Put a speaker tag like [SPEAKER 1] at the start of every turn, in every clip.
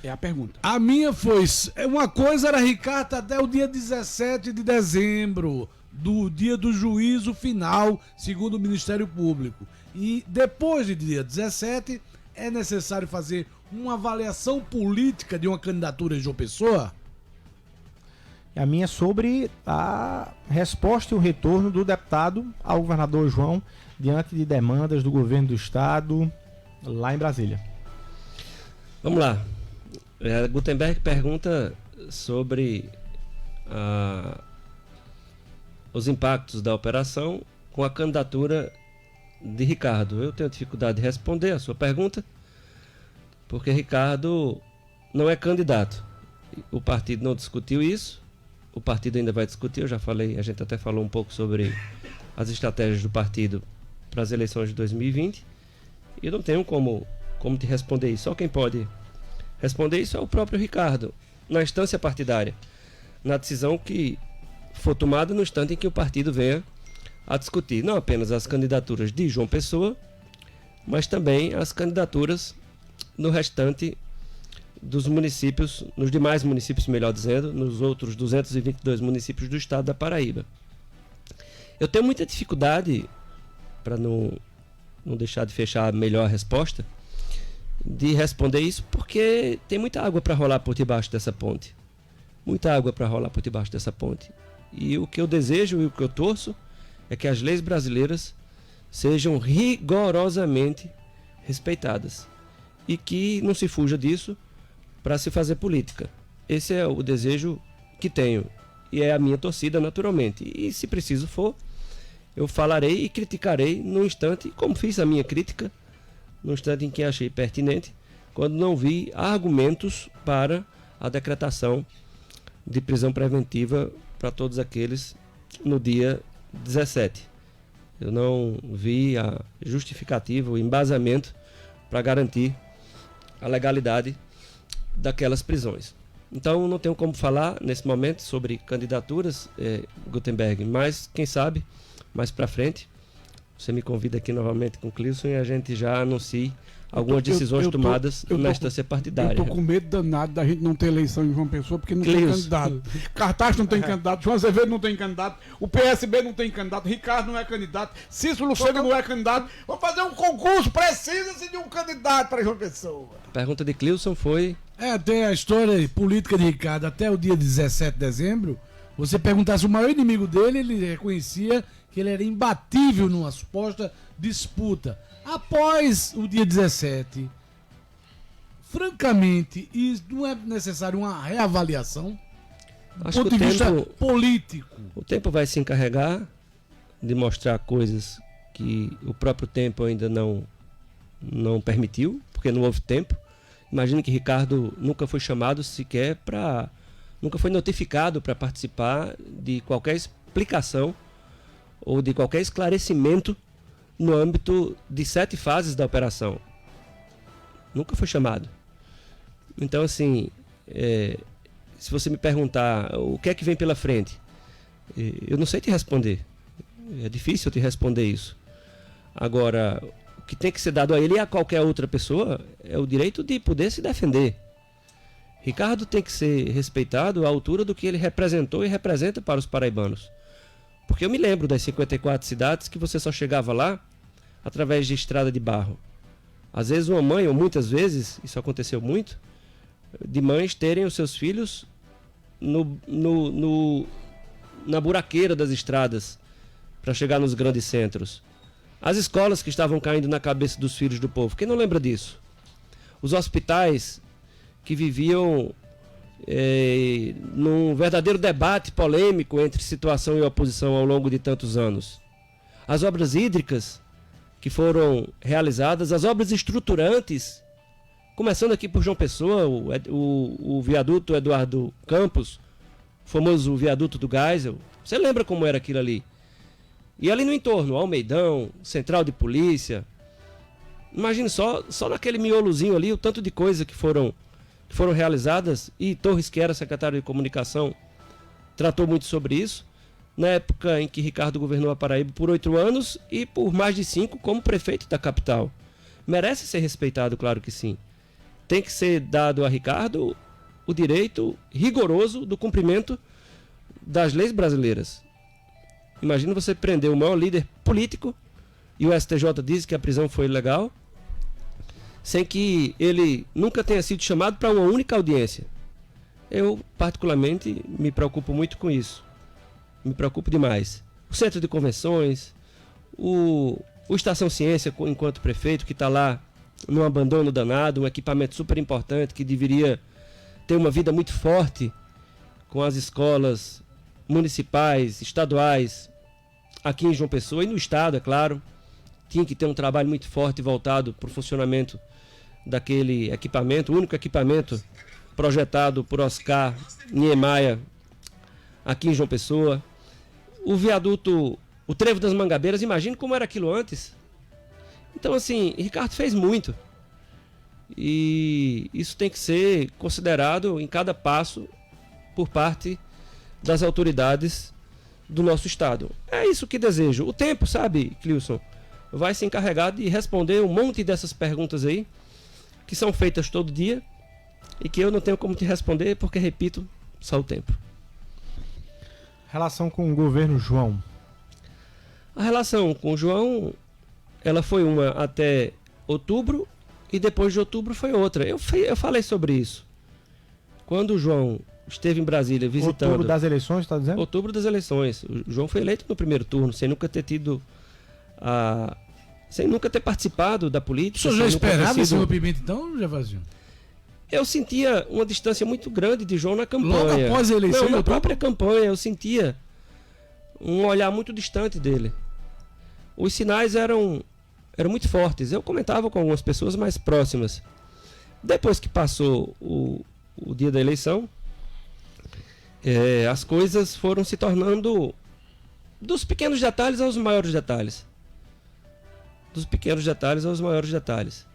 [SPEAKER 1] É a pergunta.
[SPEAKER 2] A minha foi, uma coisa era, Ricardo, até o dia 17 de dezembro, do dia do juízo final, segundo o Ministério Público. E depois do dia 17, é necessário fazer uma avaliação política de uma candidatura de João Pessoa?
[SPEAKER 3] A minha é sobre a resposta e o retorno do deputado ao governador João diante de demandas do governo do estado lá em Brasília.
[SPEAKER 4] Vamos lá. Gutenberg pergunta sobre os impactos da operação com a candidatura de Ricardo. Eu tenho dificuldade de responder a sua pergunta, porque Ricardo não é candidato. O partido não discutiu isso. O partido ainda vai discutir, eu já falei, a gente até falou um pouco sobre as estratégias do partido para as eleições de 2020. E eu não tenho como te responder isso. Só quem pode responder isso é o próprio Ricardo, na instância partidária, na decisão que for tomada no instante em que o partido venha a discutir não apenas as candidaturas de João Pessoa, mas também as candidaturas no restante dos municípios, nos demais municípios, melhor dizendo, nos outros 222 municípios do estado da Paraíba. Eu tenho muita dificuldade, para não deixar de fechar melhor a resposta, de responder isso, porque tem muita água para rolar por debaixo dessa ponte. Muita água para rolar por debaixo dessa ponte. E o que eu desejo e o que eu torço é que as leis brasileiras sejam rigorosamente respeitadas e que não se fuja disso para se fazer política. Esse é o desejo que tenho e é a minha torcida, naturalmente. E se preciso for, eu falarei e criticarei no instante, como fiz a minha crítica, no instante em que achei pertinente, quando não vi argumentos para a decretação de prisão preventiva para todos aqueles no dia 17. Eu não vi a justificativa, o embasamento para garantir a legalidade daquelas prisões. Então não tenho como falar nesse momento sobre candidaturas, Gutenberg, mas quem sabe mais para frente você me convida aqui novamente com o Cleilson e a gente já anuncie algumas decisões tomadas na instância partidária.
[SPEAKER 1] Eu tô com medo danado da gente não ter eleição em João Pessoa, porque não tem candidato. Cartaz não tem candidato, João Azevedo não tem candidato, o PSB não tem candidato, Ricardo não é candidato, Cícero Lucena não é candidato. Vamos fazer um concurso, precisa-se de um candidato para João Pessoa.
[SPEAKER 4] A pergunta de Cleilson foi...
[SPEAKER 2] Tem a história política de Ricardo até o dia 17 de dezembro. Você perguntasse o maior inimigo dele, ele reconhecia que ele era imbatível numa suposta disputa. Após o dia 17, francamente, isso não é necessário uma reavaliação do ponto de vista político.
[SPEAKER 4] O tempo vai se encarregar de mostrar coisas que o próprio tempo ainda não permitiu, porque não houve tempo. Imagina que Ricardo nunca foi chamado sequer nunca foi notificado para participar de qualquer explicação ou de qualquer esclarecimento no âmbito de 7 fases da operação. Nunca foi chamado. Então, assim, se você me perguntar o que é que vem pela frente, eu não sei te responder. É difícil eu te responder isso. Agora, o que tem que ser dado a ele e a qualquer outra pessoa é o direito de poder se defender. Ricardo tem que ser respeitado à altura do que ele representou e representa para os paraibanos. Porque eu me lembro das 54 cidades que você só chegava lá através de estrada de barro. Às vezes uma mãe, ou muitas vezes, isso aconteceu muito, de mães terem os seus filhos na buraqueira das estradas para chegar nos grandes centros. As escolas que estavam caindo na cabeça dos filhos do povo. Quem não lembra disso? Os hospitais que viviam num verdadeiro debate polêmico entre situação e oposição ao longo de tantos anos. As obras hídricas que foram realizadas, as obras estruturantes, começando aqui por João Pessoa, o viaduto Eduardo Campos, o famoso viaduto do Geisel. Você lembra como era aquilo ali? E ali no entorno, Almeidão, Central de Polícia. Imagine só naquele miolozinho ali, o tanto de coisa que foram realizadas, e Torres, que era secretário de comunicação, tratou muito sobre isso, na época em que Ricardo governou a Paraíba por 8 anos e por mais de 5 como prefeito da capital. Merece ser respeitado, claro que sim. tem que ser dado a Ricardo o direito rigoroso do cumprimento das leis brasileiras. Imagina você prender o maior líder político, e o STJ diz que a prisão foi ilegal, sem que ele nunca tenha sido chamado para uma única audiência. Eu, particularmente, me preocupo muito com isso. Me preocupo demais. O Centro de Convenções, o Estação Ciência, enquanto prefeito, que está lá num abandono danado, um equipamento super importante, que deveria ter uma vida muito forte com as escolas municipais, estaduais, aqui em João Pessoa e no estado, é claro. Tinha que ter um trabalho muito forte voltado para o funcionamento daquele equipamento, o único equipamento projetado por Oscar Niemeyer aqui em João Pessoa. O viaduto, o Trevo das Mangabeiras, imagine como era aquilo antes. Então, assim, Ricardo fez muito. E isso tem que ser considerado em cada passo por parte das autoridades do nosso estado. É isso que desejo. O tempo, sabe, Cleilson, vai se encarregar de responder um monte dessas perguntas aí, que são feitas todo dia, e que eu não tenho como te responder, porque, repito, só o tempo.
[SPEAKER 3] Relação com o governo João.
[SPEAKER 4] A relação com o João, ela foi uma até outubro, e depois de outubro foi outra. Eu falei sobre isso. Quando o João esteve em Brasília visitando...
[SPEAKER 3] Outubro das eleições, está dizendo?
[SPEAKER 4] Outubro das eleições. O João foi eleito no primeiro turno, sem nunca ter tido sem nunca ter participado da política.
[SPEAKER 2] O senhor já esperava esse rompimento, então, Gervasinho?
[SPEAKER 4] Eu sentia uma distância muito grande de João na campanha.
[SPEAKER 2] Logo após a eleição?
[SPEAKER 4] Não, na própria campanha, eu sentia um olhar muito distante dele. Os sinais eram muito fortes. Eu comentava com algumas pessoas mais próximas. Depois que passou o dia da eleição, as coisas foram se tornando dos pequenos detalhes aos maiores detalhes. Dos pequenos detalhes aos maiores detalhes.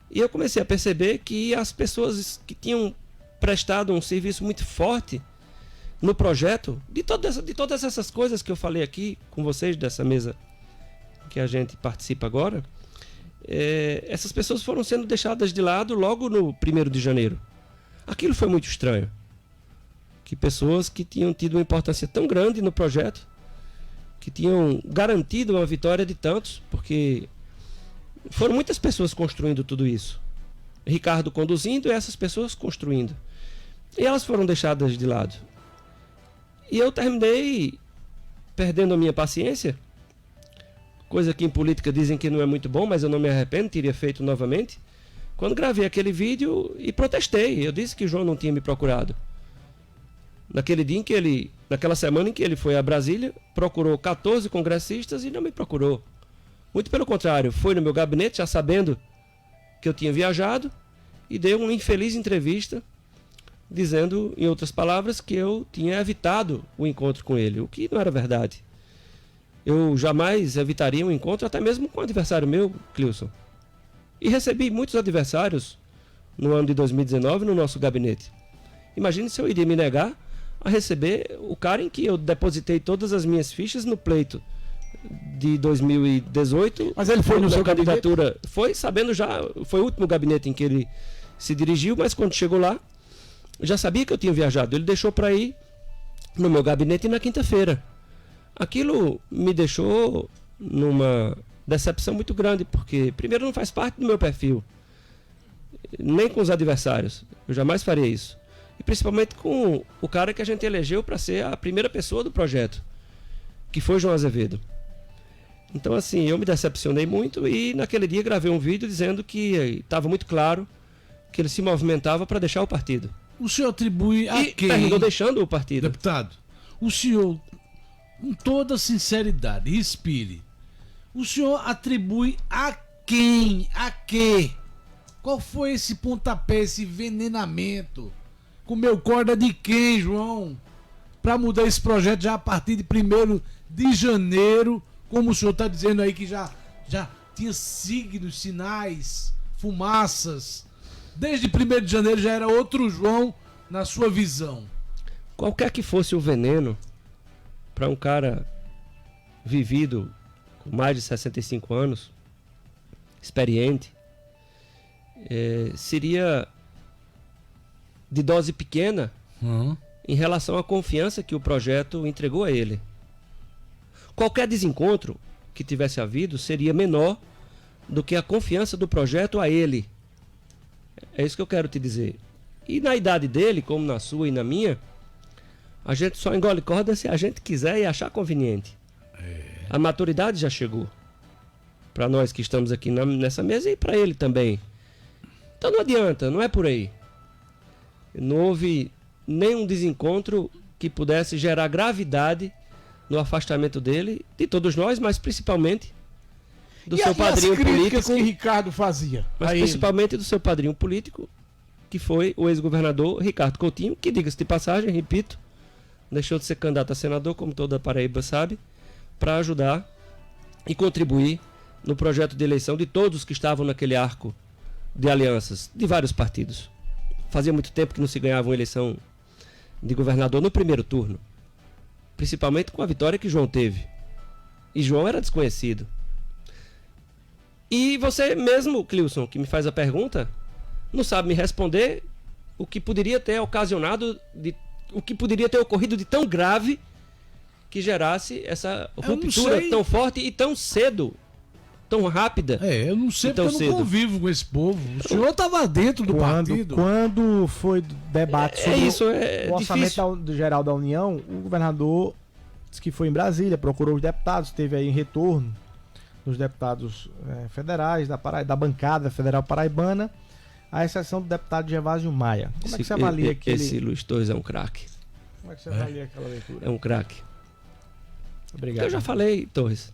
[SPEAKER 4] E eu comecei a perceber que as pessoas que tinham prestado um serviço muito forte no projeto, de todas essas coisas que eu falei aqui com vocês, dessa mesa que a gente participa agora, essas pessoas foram sendo deixadas de lado logo no 1º de janeiro. Aquilo foi muito estranho. Que pessoas que tinham tido uma importância tão grande no projeto, que tinham garantido uma vitória de tantos, porque foram muitas pessoas construindo tudo isso. Ricardo conduzindo e essas pessoas construindo. E elas foram deixadas de lado. E eu terminei perdendo a minha paciência, coisa que em política dizem que não é muito bom, mas eu não me arrependo, teria feito novamente, quando gravei aquele vídeo e protestei. Eu disse que João não tinha me procurado. Naquele dia naquela semana em que ele foi a Brasília, procurou 14 congressistas e não me procurou. Muito pelo contrário, foi no meu gabinete, já sabendo que eu tinha viajado, e deu uma infeliz entrevista, dizendo, em outras palavras, que eu tinha evitado o encontro com ele, o que não era verdade. Eu jamais evitaria um encontro, até mesmo com um adversário meu, Cleilson. E recebi muitos adversários no ano de 2019 no nosso gabinete. Imagine se eu iria me negar a receber o cara em que eu depositei todas as minhas fichas no pleito de 2018.
[SPEAKER 1] Mas ele foi no seu
[SPEAKER 4] candidatura.
[SPEAKER 1] gabinete?
[SPEAKER 4] Foi, sabendo já, foi o último gabinete em que ele se dirigiu, mas quando chegou lá, já sabia que eu tinha viajado. Ele deixou para ir no meu gabinete na quinta-feira. Aquilo me deixou numa decepção muito grande, porque primeiro não faz parte do meu perfil, nem com os adversários. Eu jamais faria isso. E principalmente com o cara que a gente elegeu para ser a primeira pessoa do projeto, que foi João Azevedo. Então, assim, eu me decepcionei muito e naquele dia gravei um vídeo dizendo que estava muito claro que ele se movimentava para deixar o partido.
[SPEAKER 2] O senhor atribui a
[SPEAKER 4] E
[SPEAKER 2] quem?
[SPEAKER 4] terminou deixando o partido.
[SPEAKER 2] Deputado, o senhor, com toda sinceridade, respire. O senhor atribui a quem? A quê? Qual foi esse pontapé, esse envenenamento? Comeu corda de quem, João? Para mudar esse projeto já a partir de 1º de janeiro, como o senhor está dizendo aí que já tinha signos, sinais, fumaças. Desde 1º de janeiro já era outro João na sua visão.
[SPEAKER 4] Qualquer que fosse o veneno para um cara vivido com mais de 65 anos, experiente, seria de dose pequena em relação à confiança que o projeto entregou a ele. Qualquer desencontro que tivesse havido seria menor do que a confiança do projeto a ele. É isso que eu quero te dizer. E na idade dele, como na sua e na minha, a gente só engole corda se a gente quiser e achar conveniente. A maturidade já chegou. Para nós que estamos aqui nessa mesa e para ele também. Então não adianta, não é por aí. Não houve nenhum desencontro que pudesse gerar gravidade no afastamento dele, de todos nós, mas principalmente do seu padrinho político.
[SPEAKER 1] Que Ricardo fazia.
[SPEAKER 4] Mas principalmente do seu padrinho político, que foi o ex-governador Ricardo Coutinho, que, diga-se de passagem, repito, deixou de ser candidato a senador, como toda a Paraíba sabe, para ajudar e contribuir no projeto de eleição de todos que estavam naquele arco de alianças de vários partidos. Fazia muito tempo que não se ganhava uma eleição de governador no primeiro turno, principalmente com a vitória que João teve. E João era desconhecido. E você mesmo, Cleilson, que me faz a pergunta, não sabe me responder o que poderia ter ocasionado, o que poderia ter ocorrido de tão grave que gerasse essa ruptura tão forte e tão cedo, tão rápida.
[SPEAKER 2] Eu não sei porque eu não convivo com esse povo. O senhor estava dentro do partido.
[SPEAKER 3] Quando foi debate sobre o
[SPEAKER 4] difícil.
[SPEAKER 3] orçamento geral da União, o governador disse que foi em Brasília, procurou os deputados, teve aí retorno dos deputados federais, da bancada federal paraibana, à exceção do deputado Gervásio Maia. Como é que você avalia
[SPEAKER 4] Esse Luiz Torres é um craque.
[SPEAKER 3] Como é que você avalia aquela leitura?
[SPEAKER 4] É um craque.
[SPEAKER 3] Obrigado.
[SPEAKER 4] Eu já falei, Torres.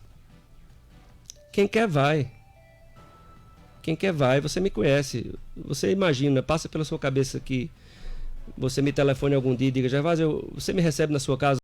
[SPEAKER 4] Quem quer vai. Quem quer vai. Você me conhece. Você imagina, passa pela sua cabeça que você me telefone algum dia e diga: Gervásio, você me recebe na sua casa